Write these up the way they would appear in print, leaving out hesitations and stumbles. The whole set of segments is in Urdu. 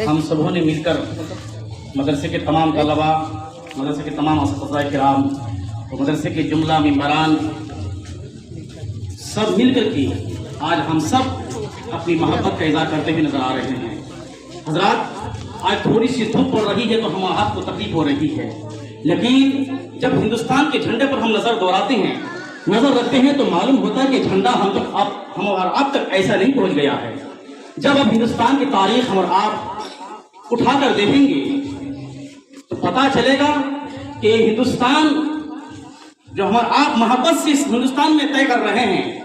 ہم سبوں نے مل کر مدرسے کے تمام طلباء، مدرسے کے تمام اساتذہ کرام اور مدرسے کے جملہ ممبران سب مل کر کے آج ہم سب اپنی محبت کا اظہار کرتے ہوئے نظر آ رہے ہیں۔ حضرات، آج تھوڑی سی دھوپ پڑ رہی ہے تو ہمارے ہاتھ کو تکلیف ہو رہی ہے، لیکن جب ہندوستان کے جھنڈے پر ہم نظر دوڑاتے ہیں، نظر رکھتے ہیں تو معلوم ہوتا ہے کہ جھنڈا ہم اور آپ تک ایسا نہیں پہنچ گیا ہے۔ جب اب ہندوستان کی تاریخ ہم اور آپ اٹھا کر دیکھیں گے تو پتا چلے گا کہ ہندوستان جو ہم اور آپ محبت سے اس ہندوستان میں طے کر رہے ہیں،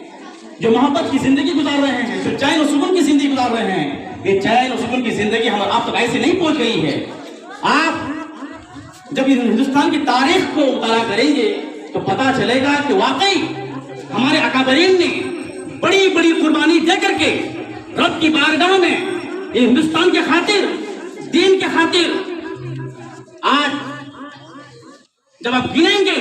جو محبت کی زندگی گزار رہے ہیں، جو چین و سکون کی زندگی گزار رہے ہیں، یہ چین و سکون کی زندگی ہم اور آپ تک ایسے نہیں پہنچ گئی ہے۔ آپ جب ہندوستان کی تاریخ کو مطالعہ کریں گے تو پتا چلے گا کہ واقعی ہمارے اکابرین نے بڑی بڑی قربانی دے کر کے رب کی بارگاہ میں یہ ہندوستان کے خاطر، دین کے خاطر، آج جب آپ گنیں گے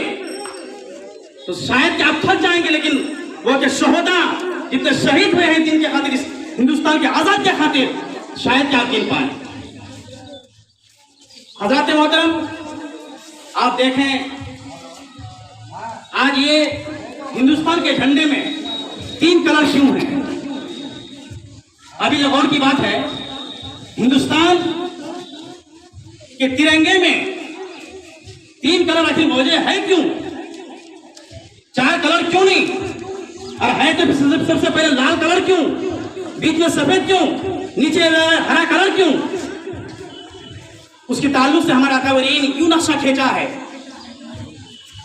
تو شاید کہ آپ تھک جائیں گے، لیکن وہ کہ شہداء جتنے شہید ہوئے ہیں دین کے خاطر، اس ہندوستان کے آزاد کے خاطر، شاید کہ آپ گن پائیں۔ حضرات محترم، آپ دیکھیں آج یہ ہندوستان کے جھنڈے میں 3 کلر کیوں ہیں؟ ابھی یہ غور کی بات ہے، ہندوستان کے ترنگے میں 3 کلر آخر موجود ہے کیوں؟ 4 کلر کیوں نہیں؟ اور ہے تو سب سے پہلے لال کلر کیوں؟ بیچ میں سفید کیوں؟ نیچے ہرا کلر کیوں؟ اس کے تعلق سے ہمارا اکابرین کیوں نقشہ کھینچا ہے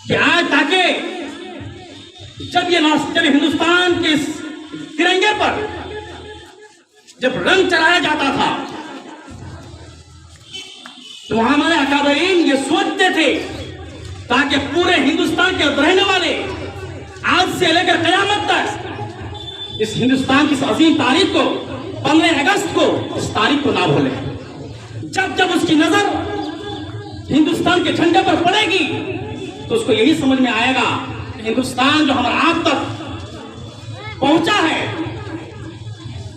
کہ آج تاکہ جب ہندوستان کے ترنگے پر جب رنگ چڑھایا جاتا تھا تو ہمارے اکابرین یہ سوچتے تھے تاکہ پورے ہندوستان کے رہنے والے آج سے لے کر قیامت تک اس ہندوستان کی عظیم تاریخ کو، 15 اگست کو، اس تاریخ کو نہ بھولیں۔ جب اس کی نظر ہندوستان کے جھنڈے پر پڑے گی تو اس کو یہی سمجھ میں آئے گا کہ ہندوستان جو ہمارا آپ تک پہنچا ہے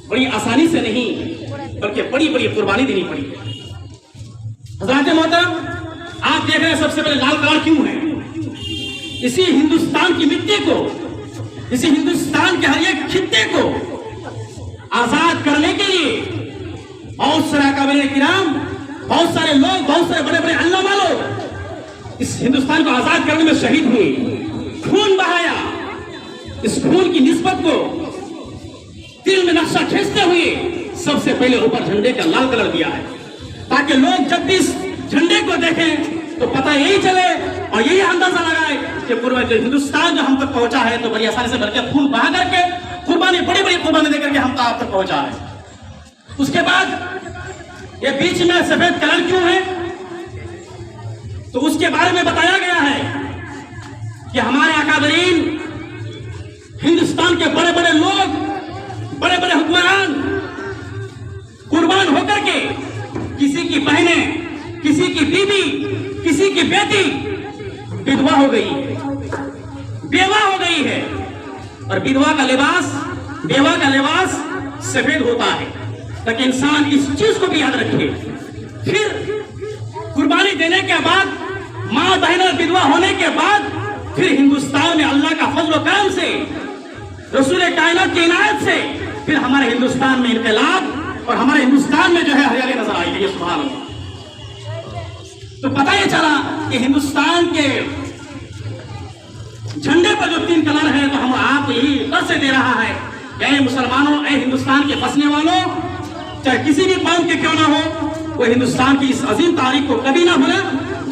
بڑی آسانی سے نہیں بلکہ بڑی بڑی قربانی دینی پڑی ہے۔ حضرات محترم، آپ دیکھ رہے ہیں سب سے پہلے لال کلر کیوں ہے؟ اسی ہندوستان کی مٹی کو، اسی ہندوستان کے ہر ایک خطے کو آزاد کرنے کے لیے بہت سارے اکابرین کرام، بہت سارے لوگ، بہت سارے بڑے بڑے علامہ لوگ اس ہندوستان کو آزاد کرنے میں شہید ہوئے، خون بہایا۔ اس خون کی نسبت کو دل میں نقشہ کھینچتے ہوئے سب سے پہلے اوپر جھنڈے کا لال کلر دیا ہے، تاکہ لوگ جب بھی اس جھنڈے کو دیکھیں تو پتہ یہی چلے اور یہی اندازہ لگائے کہ پورا ہندوستان جو ہم تک پہنچا ہے تو بڑی آسانی سے، بلکہ خون بہا کر کے، قربانی، بڑی بڑی قربانی دے کر کے ہم آپ تک پہنچا ہے۔ اس کے بعد یہ بیچ میں سفید کلر کیوں ہے؟ تو اس کے بارے میں بتایا گیا ہے کہ ہمارے اکابرین، ہندوستان کے بڑے بڑے لوگ، بڑے بڑے حکمران قربان ہو کر کے کسی کی بہنیں، کسی کی بیوی، کسی کی بیٹی بیدوا ہو گئی ہے، بیوہ ہو گئی ہے، اور بیدوا کا لباس، بیوہ کا لباس سفید ہوتا ہے، تاکہ انسان اس چیز کو بھی یاد رکھے۔ پھر قربانی دینے کے بعد، ماں بہن اور بیدوا ہونے کے بعد، پھر ہندوستان میں اللہ کا فضل و کرم سے، رسول کائنات کی عنایت سے، پھر ہمارے ہندوستان میں انقلاب اور ہمارے ہندوستان میں جو ہے ہریالی نظر آئی ہے۔ سبحان اللہ۔ تو پتہ یہ چلا کہ ہندوستان کے جھنڈے پر جو 3 کلر ہے تو ہم آپ یہی درس دے رہا ہے کہ اے مسلمانوں، اے ہندوستان کے بسنے والوں، چاہے کسی بھی قوم کے کیوں نہ ہو، وہ ہندوستان کی اس عظیم تاریخ کو کبھی نہ بھولیں۔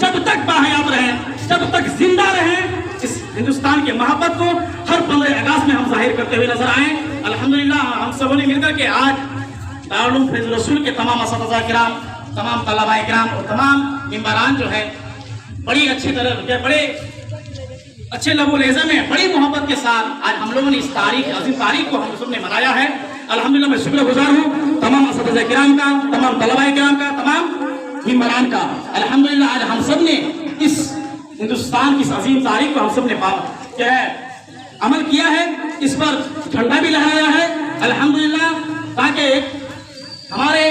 جب تک باحیات رہیں، جب تک زندہ رہیں، اس ہندوستان کی محبت کو ہر 15 اگست میں ہم ظاہر کرتے ہوئے نظر آئیں۔ الحمدللہ ہم سبوں نے مل کر کے آج دارالعلوم فیض الرسول کے تمام اساتذہ کرام، تمام طلباء کرام اور تمام ممبران جو ہے بڑی اچھی طرح، بڑے اچھے لب و لہجے میں، بڑی محبت کے ساتھ آج ہم لوگوں نے اس تاریخ، عظیم تاریخ کو ہم سب نے منایا ہے۔ الحمدللہ میں شکر گزار ہوں تمام اساتذہ کرام کا، تمام طلباء کرام کا، تمام ممبران کا۔ الحمدللہ آج ہم سب نے اس ہندوستان کی اس عظیم تاریخ کو ہم سب نے کیا ہے عمل کیا ہے، اس پر جھنڈا بھی لہرایا ہے الحمدللہ، تاکہ ہمارے